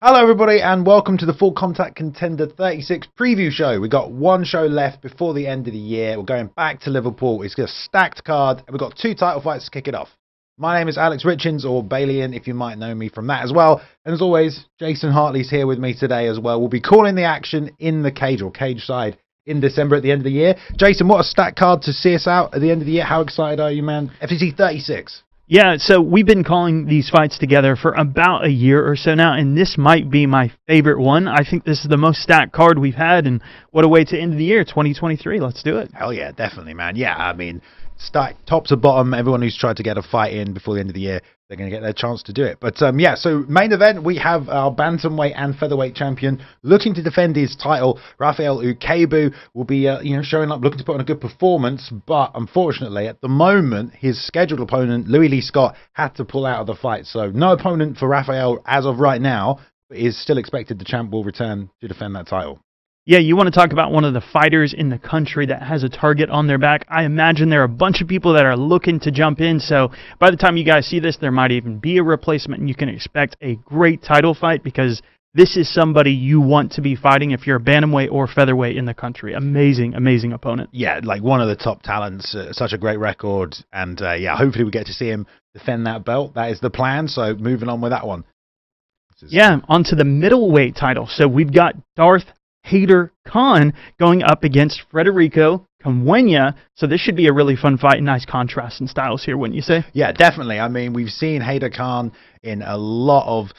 Hello everybody and welcome to the Full Contact Contender 36 preview show. We've got one show left before the end of the year. We're going back to Liverpool. It's a stacked card and we've got two title fights to kick it off. My name is Alex Richins, or Balian if you might know me from that as well. And as always, Jason Hartley's here with me today as well. We'll be calling the action in the cage or cage side in December at the end of the year. Jason, what a stacked card to see us out at the end of the year. How excited are you, man? FCC 36. Yeah, so we've been calling these fights together for about a year or so now, and this might be my favorite one. I think this is the most stacked card we've had, and what a way to end the year, 2023. Let's do it. Hell yeah, definitely, man. Yeah, I mean, stacked top to bottom. Everyone who's tried to get a fight in before the end of the year, they're going to get their chance to do it. But yeah, so main event, we have our bantamweight and featherweight champion looking to defend his title. Rafael Ukebu will be showing up, looking to put on a good performance, but unfortunately at the moment his scheduled opponent Louis Lee Scott had to pull out of the fight, so no opponent for Rafael as of right now, but is still expected the champ will return to defend that title. Yeah, you want to talk about one of the fighters in the country that has a target on their back. I imagine there are a bunch of people that are looking to jump in, so by the time you guys see this, there might even be a replacement, and you can expect a great title fight because this is somebody you want to be fighting if you're a bantamweight or featherweight in the country. Amazing, amazing opponent. Yeah, like one of the top talents, such a great record, and yeah, hopefully we get to see him defend that belt. That is the plan, so moving on with that one. Yeah, onto the middleweight title. So we've got Darth Hader Khan going up against Federico Contender. So this should be a really fun fight. Nice contrast in styles here, wouldn't you say? Yeah, definitely. I mean, we've seen Hader Khan in a lot of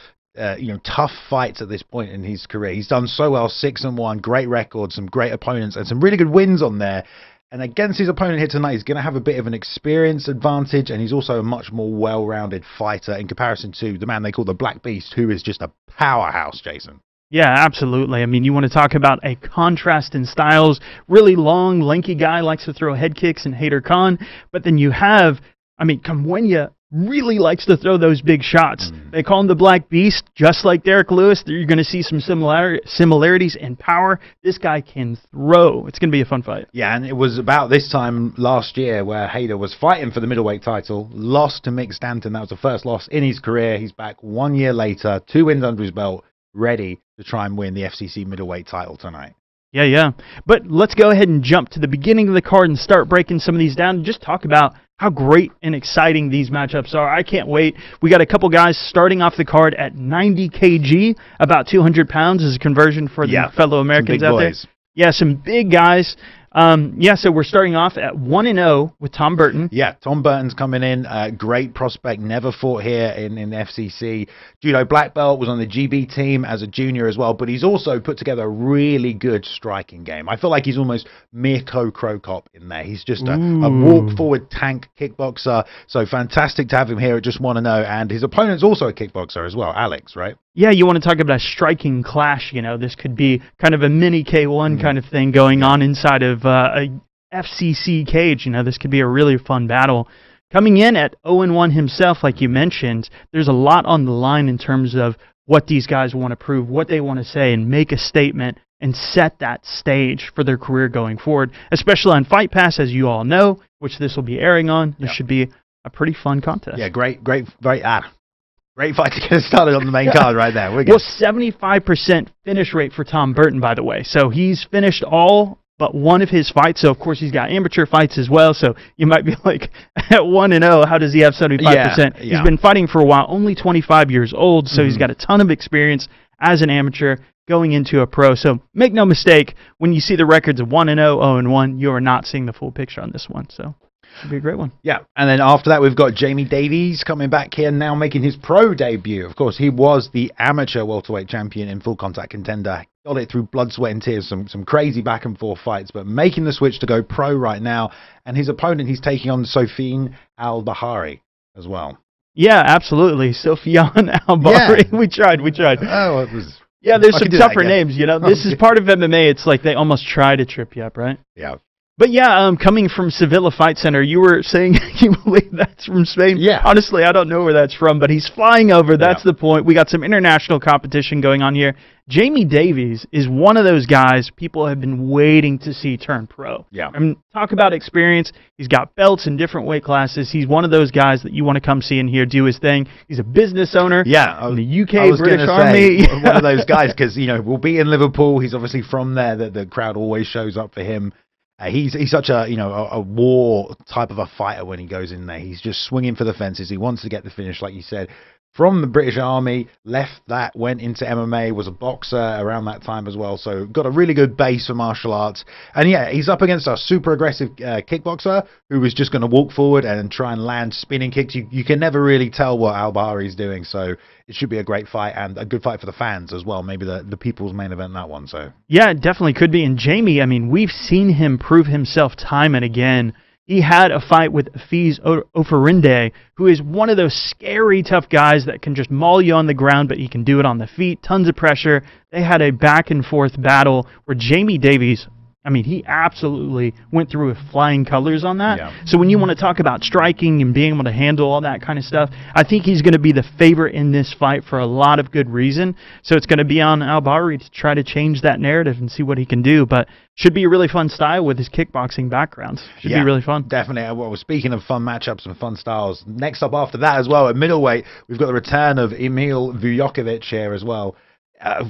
tough fights at this point in his career. He's done so well, 6-1, great record, some great opponents, and some really good wins on there. And against his opponent here tonight, he's going to have a bit of an experience advantage, and he's also a much more well-rounded fighter in comparison to the man they call the Black Beast, who is just a powerhouse, Jason. Yeah, absolutely. I mean, you want to talk about a contrast in styles. Really long, lanky guy, likes to throw head kicks in Hader Khan. But then you have, Contender really likes to throw those big shots. They call him the Black Beast, just like Derek Lewis. You're going to see some similarities in power. This guy can throw. It's going to be a fun fight. Yeah, and it was about this time last year where Hader was fighting for the middleweight title, lost to Mick Stanton. That was the first loss in his career. He's back 1 year later, 2 wins under his belt, ready to try and win the FCC middleweight title tonight. Yeah. But let's go ahead and jump to the beginning of the card and start breaking some of these down and just talk about how great and exciting these matchups are. I can't wait. We got a couple guys starting off the card at 90 kg, about 200 pounds is a conversion for the fellow Americans out there. Yeah, some big guys. So we're starting off at 1-0 with Tom Burton. Yeah, Tom Burton's coming in. Great prospect, never fought here in FCC. Judo black belt, was on the GB team as a junior as well, but he's also put together a really good striking game. I feel like he's almost Mirko Krokop in there. He's just a walk-forward tank kickboxer, so fantastic to have him here at just 1-0, and his opponent's also a kickboxer as well, Alex, right? Yeah, you want to talk about a striking clash. This could be kind of a mini K1 kind of thing going on inside of a FCC cage. This could be a really fun battle. Coming in at 0-1 himself, like you mentioned, there's a lot on the line in terms of what these guys want to prove, what they want to say, and make a statement and set that stage for their career going forward, especially on Fight Pass, as you all know, which this will be airing on. This should be a pretty fun contest. Yeah, great fight to get started on the main card right there. Well, 75% finish rate for Tom Burton, by the way. So he's finished all but one of his fights. So, of course, he's got amateur fights as well. So you might be like, at 1-0, how does he have 75%? Yeah. He's been fighting for a while, only 25 years old. So he's got a ton of experience as an amateur going into a pro. So make no mistake, when you see the records of 1-0, 0-1, you are not seeing the full picture on this one. So it'll be a great one. Yeah, and then after that, we've got Jamie Davies coming back here now, making his pro debut. Of course, he was the amateur welterweight champion in Full Contact Contender. Got it through blood, sweat, and tears, some crazy back and forth fights, but making the switch to go pro right now. And his opponent, he's taking on Sofiane Al-Bahari as well. Yeah, absolutely. Sofiane Al-Bahari. Yeah. We tried. Oh, it was... Yeah, there's some tougher names, This is part of MMA. It's like they almost try to trip you up, right? Yeah. But yeah, coming from Sevilla Fight Center, you were saying you believe that's from Spain. Yeah. Honestly, I don't know where that's from, but he's flying over. That's the point. We got some international competition going on here. Jamie Davies is one of those guys people have been waiting to see turn pro. Yeah. I mean, talk about experience. He's got belts in different weight classes. He's one of those guys that you want to come see in here do his thing. He's a business owner. Yeah. In the UK British Army. One of those guys, because, we'll be in Liverpool. He's obviously from there. The crowd always shows up for him. He's such a war type of a fighter when he goes in there. He's just swinging for the fences. He wants to get the finish, like you said. From the British Army, left that, went into MMA, was a boxer around that time as well. So got a really good base for martial arts. And yeah, he's up against a super aggressive kickboxer who was just going to walk forward and try and land spinning kicks. You can never really tell what Al-Bahri's doing. So it should be a great fight and a good fight for the fans as well. Maybe the people's main event, that one. So yeah, it definitely could be. And Jamie, I mean, we've seen him prove himself time and again. He had a fight with Fiz Oferinde, who is one of those scary, tough guys that can just maul you on the ground, but he can do it on the feet. Tons of pressure. They had a back-and-forth battle where Jamie Davies, I mean, he absolutely went through with flying colors on that. Yeah. So when you want to talk about striking and being able to handle all that kind of stuff, I think he's going to be the favorite in this fight for a lot of good reason. So it's going to be on Al-Bahri to try to change that narrative and see what he can do. But should be a really fun style with his kickboxing background. Should be really fun. Definitely. Well, speaking of fun matchups and fun styles, next up after that as well, at middleweight, we've got the return of Emil Vujokovic here as well.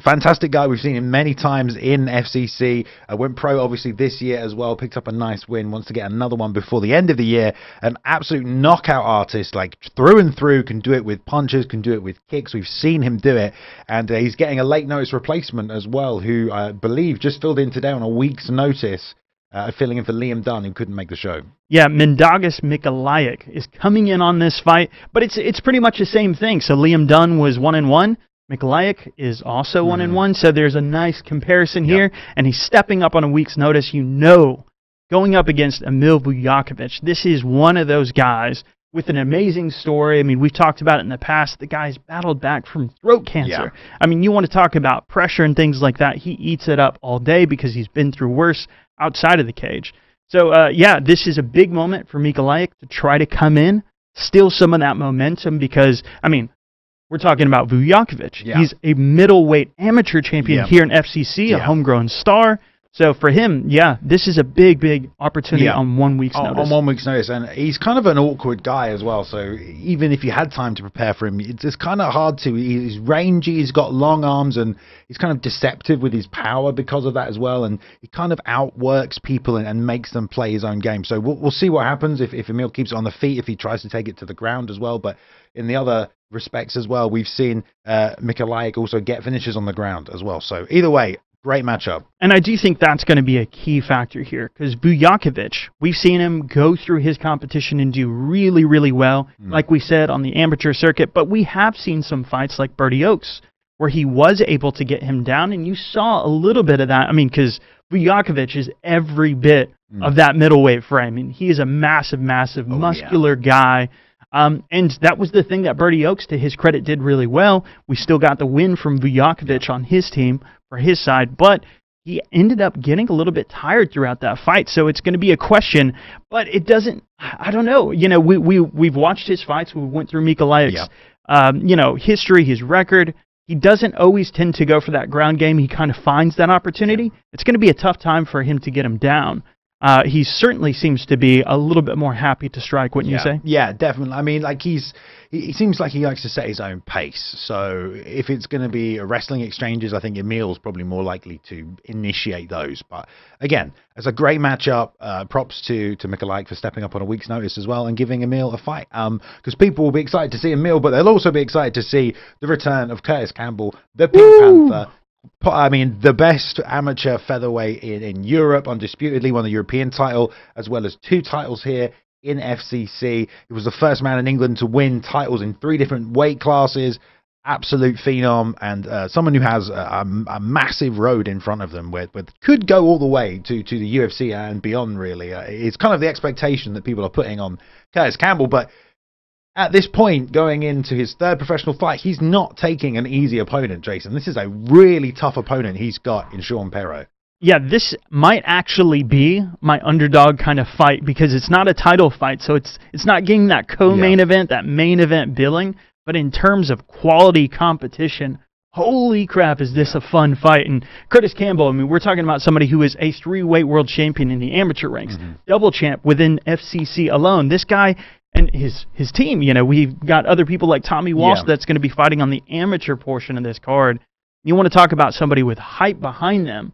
Fantastic guy. We've seen him many times in FCC. Went pro obviously this year as well. Picked up a nice win. Wants to get another one before the end of the year. An absolute knockout artist, like through and through. Can do it with punches. Can do it with kicks. We've seen him do it. And he's getting a late notice replacement as well, who I believe just filled in today on a week's notice. Filling in for Liam Dunn, who couldn't make the show. Yeah, Mindaugas Mikalayak is coming in on this fight, but it's pretty much the same thing. So Liam Dunn was 1-1. Mikalayak is also 1-1, so there's a nice comparison here, and he's stepping up on a week's notice. Going up against Emil Vujokovic, this is one of those guys with an amazing story. I mean, we've talked about it in the past. The guy's battled back from throat cancer. Yeah. I mean, you want to talk about pressure and things like that. He eats it up all day because he's been through worse outside of the cage. So, yeah, this is a big moment for Mikalayak to try to come in, steal some of that momentum because, I mean, we're talking about Vujokovic. Yeah. He's a middleweight amateur champion here in FCC, a homegrown star. So for him, yeah, this is a big, big opportunity on 1 week's notice. On 1 week's notice, and he's kind of an awkward guy as well. So even if you had time to prepare for him, it's kind of hard to. He's rangy, he's got long arms, and he's kind of deceptive with his power because of that as well. And he kind of outworks people and makes them play his own game. So we'll see what happens if Emil keeps it on the feet, if he tries to take it to the ground as well. But in the other respects as well, we've seen Mikalayak also get finishes on the ground as well. So either way, great matchup. And I do think that's going to be a key factor here because Vujokovic, we've seen him go through his competition and do really, really well, like we said, on the amateur circuit. But we have seen some fights like Bertie Oaks where he was able to get him down, and you saw a little bit of that. I mean, because Vujokovic is every bit of that middleweight frame. I mean, he is a massive, massive, muscular guy. And that was the thing that Bertie Oaks, to his credit, did really well. We still got the win from Vujokovic on his team for his side, but he ended up getting a little bit tired throughout that fight. So it's going to be a question, but it doesn't. I don't know. We've watched his fights. We went through Mikalayak's, history, his record. He doesn't always tend to go for that ground game. He kind of finds that opportunity. It's going to be a tough time for him to get him down. He certainly seems to be a little bit more happy to strike, wouldn't you say? Yeah, definitely. I mean, like he seems like he likes to set his own pace. So if it's going to be wrestling exchanges, I think Emil's probably more likely to initiate those. But again, it's a great matchup. Props to Mikalayak for stepping up on a week's notice as well and giving Emil a fight. Because people will be excited to see Emil, but they'll also be excited to see the return of Curtis Campbell, the Pink Panther. I mean, the best amateur featherweight in Europe, undisputedly won the European title, as well as 2 titles here in FCC. He was the first man in England to win titles in 3 different weight classes. Absolute phenom, and someone who has a massive road in front of them where could go all the way to the UFC and beyond, really. It's kind of the expectation that people are putting on Curtis Campbell, but at this point, going into his 3rd professional fight, he's not taking an easy opponent, Jason. This is a really tough opponent he's got in Sean Perro. Yeah, this might actually be my underdog kind of fight because it's not a title fight, so it's not getting that co-main event, that main event billing, but in terms of quality competition, holy crap, is this a fun fight. And Curtis Campbell, I mean, we're talking about somebody who is a 3-weight world champion in the amateur ranks, double champ within FCC alone. This guy and his team, you know, we've got other people like Tommy Walsh that's going to be fighting on the amateur portion of this card. You want to talk about somebody with hype behind them,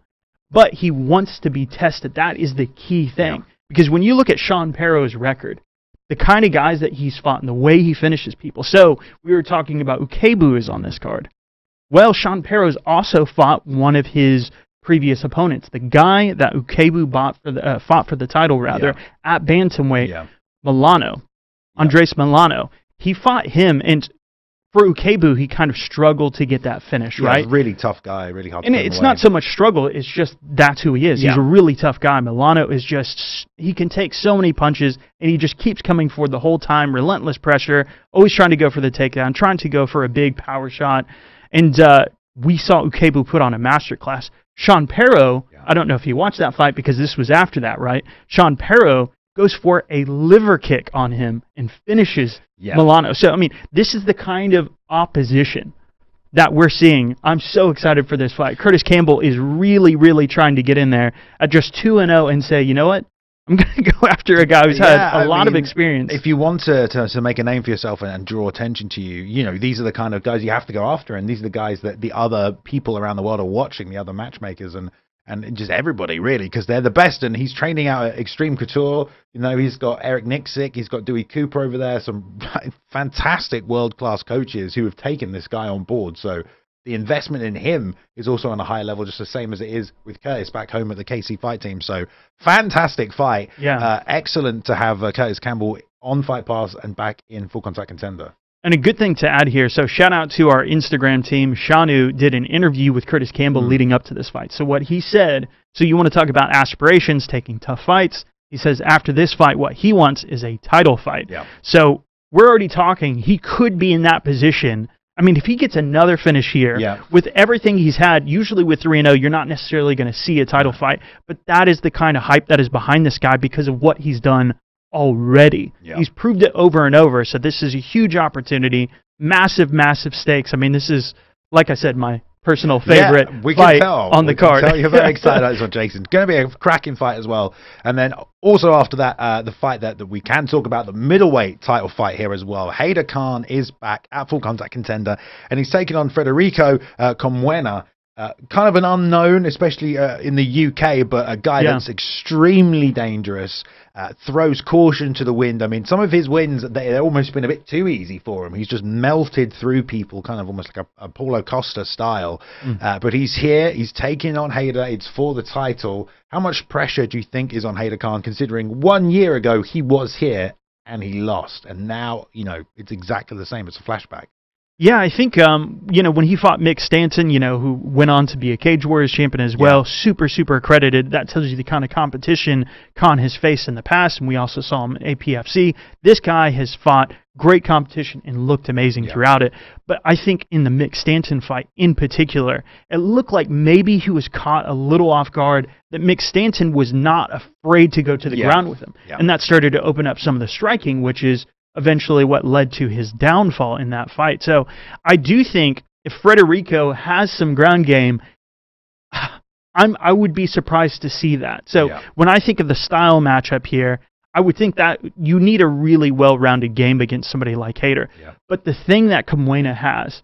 but he wants to be tested. That is the key thing. Because when you look at Sean Perrow's record, the kind of guys that he's fought and the way he finishes people. So we were talking about Ukebu is on this card. Well, Sean Perrow's also fought one of his previous opponents, the guy that Ukebu fought for the title at bantamweight, Milano, Andres Milano. He fought him, and for Ukebu, he kind of struggled to get that finish, right? Really tough guy, really hard to And it's not so much struggle, it's just that's who he is. He's a really tough guy. Milano is just, he can take so many punches, and he just keeps coming forward the whole time, relentless pressure, always trying to go for the takedown, trying to go for a big power shot. And we saw Ukebu put on a masterclass. Sean Perrow, I don't know if he watched that fight because this was after that, right? Sean Perrow goes for a liver kick on him and finishes Milano. So, I mean, this is the kind of opposition that we're seeing. I'm so excited for this fight. Curtis Campbell is really, really trying to get in there at just 2-0 and say, you know what? I'm going to go after a guy who's had a lot of experience. If you want to make a name for yourself and draw attention to you, you know, these are the kind of guys you have to go after, and these are the guys that the other people around the world are watching, the other matchmakers, and just everybody, really, because they're the best. And he's training out at Extreme Couture. You know, he's got Eric Nixick, he's got Dewey Cooper over there, some fantastic world-class coaches who have taken this guy on board. So the investment in him is also on a high level, just the same as it is with Curtis back home at the KC Fight Team. So fantastic fight. Excellent to have Curtis Campbell on Fight Pass and back in Full Contact Contender. And a good thing to add here, so shout out to our Instagram team. Shanu did an interview with Curtis Campbell leading up to this fight. So what he said, so you want to talk about aspirations, taking tough fights. He says after this fight, what he wants is a title fight. So we're already talking, he could be in that position. I mean, if he gets another finish here, with everything he's had, usually with 3-0, you're not necessarily going to see a title fight. But that is the kind of hype that is behind this guy because of what he's done already. He's proved it over and over, so this is a huge opportunity. Massive, massive stakes. I mean, this is, like I said, my personal favorite fight on the card. You're very excited about this one, Jason. Going to be a cracking fight as well. And then also after that, the fight that we can talk about, the middleweight title fight here as well. Haider Khan is back at Full Contact Contender, and he's taking on Federico Comuena. Kind of an unknown, especially in the UK, but a guy that's extremely dangerous, throws caution to the wind. I mean, some of his wins, they've almost been a bit too easy for him. He's just melted through people, kind of almost like a Paulo Costa style. But he's here, he's taking on Haider, it's for the title. How much pressure do you think is on Haider Khan, considering 1 year ago he was here and he lost, and now, you know, it's exactly the same. It's a flashback. Yeah, I think, you know, when he fought Mick Stanton, you know, who went on to be a Cage Warriors champion as well, super, super accredited. That tells you the kind of competition Khan has faced in the past, and we also saw him in APFC. This guy has fought great competition and looked amazing throughout it. But I think in the Mick Stanton fight in particular, it looked like maybe he was caught a little off guard, that Mick Stanton was not afraid to go to the ground with him. And that started to open up some of the striking, which is eventually what led to his downfall in that fight. So I do think if Federico has some ground game, I would be surprised to see that. So when I think of the style matchup here, I would think that you need a really well-rounded game against somebody like Haider. But the thing that Comuena has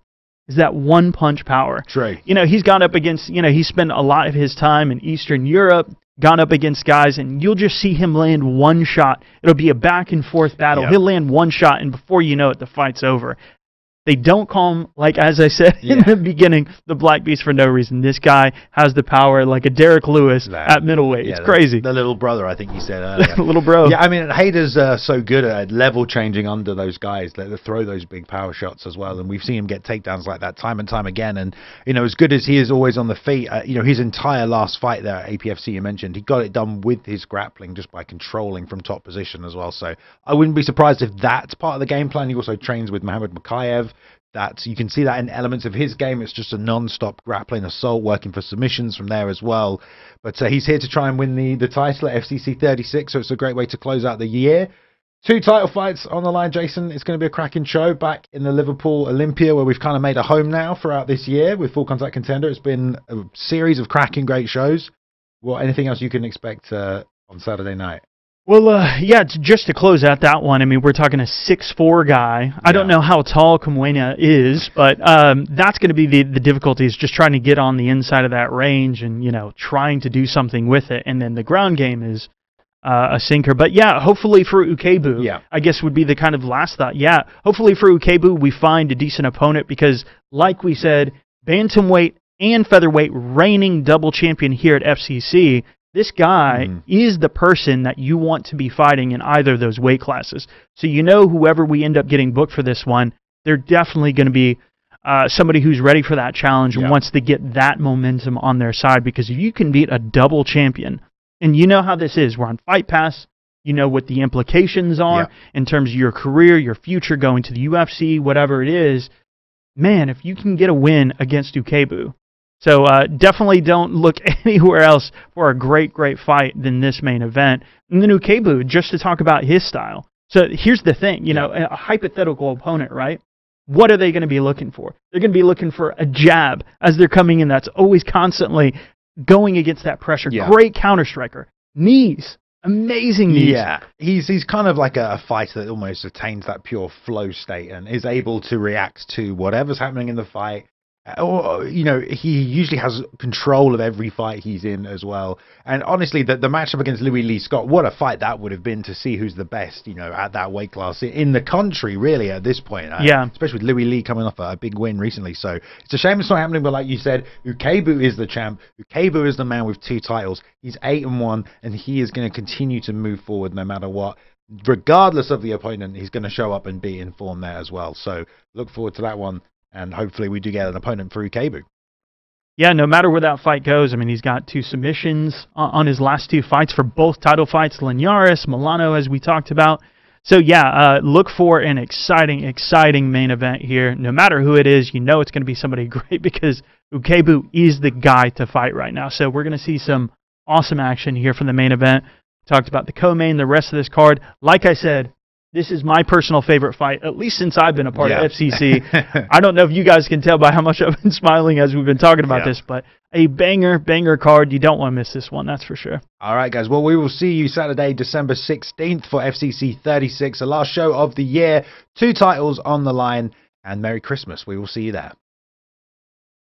is that one-punch power. You know, he's gone up against, you know, he spent a lot of his time in Eastern Europe, gone up against guys, and you'll just see him land one shot. It'll be a back-and-forth battle. He'll land one shot, and before you know it, the fight's over. They don't call him, like as I said in the beginning, the Black Beast for no reason. This guy has the power like a Derek Lewis at middleweight. It's crazy. The little brother, I think you said earlier. Little bro. Yeah, I mean, Haider's so good at level changing under those guys that throw those big power shots as well. And we've seen him get takedowns like that time and time again. And, you know, as good as he is always on the feet, you know, his entire last fight there at APFC you mentioned, he got it done with his grappling just by controlling from top position as well. So I wouldn't be surprised if that's part of the game plan. He also trains with Mohamed Makayev, that you can see that in elements of his game. It's just a non-stop grappling assault, working for submissions from there as well. But he's here to try and win the title at FCC 36, so it's a great way to close out the year. 2 title fights on the line, Jason. It's going to be a cracking show back in the Liverpool Olympia, where we've kind of made a home now throughout this year with Full Contact Contender. It's been a series of cracking great shows. Anything else you can expect on Saturday night? Well, yeah, just to close out that one, I mean, we're talking a 6'4" guy. Yeah. I don't know how tall Camuena is, but that's going to be the difficulty, is just trying to get on the inside of that range and, trying to do something with it. And then the ground game is a sinker. But, yeah, hopefully for Ukebu, I guess would be the kind of last thought. Yeah, hopefully for Ukebu we find a decent opponent because, like we said, bantamweight and featherweight reigning double champion here at FCC. This guy is the person that you want to be fighting in either of those weight classes. So whoever we end up getting booked for this one, they're definitely going to be somebody who's ready for that challenge and wants to get that momentum on their side. Because if you can beat a double champion, and you know how this is, we're on Fight Pass, you know what the implications are in terms of your career, your future, going to the UFC, whatever it is. Man, if you can get a win against Ukebu. So definitely don't look anywhere else for a great fight than this main event. And then Ukebu, just to talk about his style. So here's the thing, a hypothetical opponent, right? What are they going to be looking for? They're going to be looking for a jab as they're coming in. That's always constantly going against that pressure. Great counter striker. Knees. Amazing knees. Yeah, he's kind of like a fighter that almost attains that pure flow state and is able to react to whatever's happening in the fight. Or, he usually has control of every fight he's in as well. And honestly, the matchup against Louis Lee Scott, what a fight that would have been to see who's the best, at that weight class in the country, really, at this point. Especially with Louis Lee coming off a big win recently. So it's a shame it's not happening, but like you said, Ukebu is the champ. Ukebu is the man with 2 titles. He's 8-1, and he is going to continue to move forward no matter what. Regardless of the opponent, he's going to show up and be in form there as well. So look forward to that one. And hopefully we do get an opponent for Ukebu. Yeah, no matter where that fight goes, I mean, he's got 2 submissions on his last 2 fights for both title fights, Linares, Milano, as we talked about. So, yeah, look for an exciting main event here. No matter who it is, it's going to be somebody great because Ukebu is the guy to fight right now. So we're going to see some awesome action here from the main event. Talked about the co-main, the rest of this card. Like I said, this is my personal favorite fight, at least since I've been a part of FCC. I don't know if you guys can tell by how much I've been smiling as we've been talking about this, but a banger card. You don't want to miss this one, that's for sure. All right, guys. Well, we will see you Saturday, December 16th for FCC 36, the last show of the year. 2 titles on the line, and Merry Christmas. We will see you there.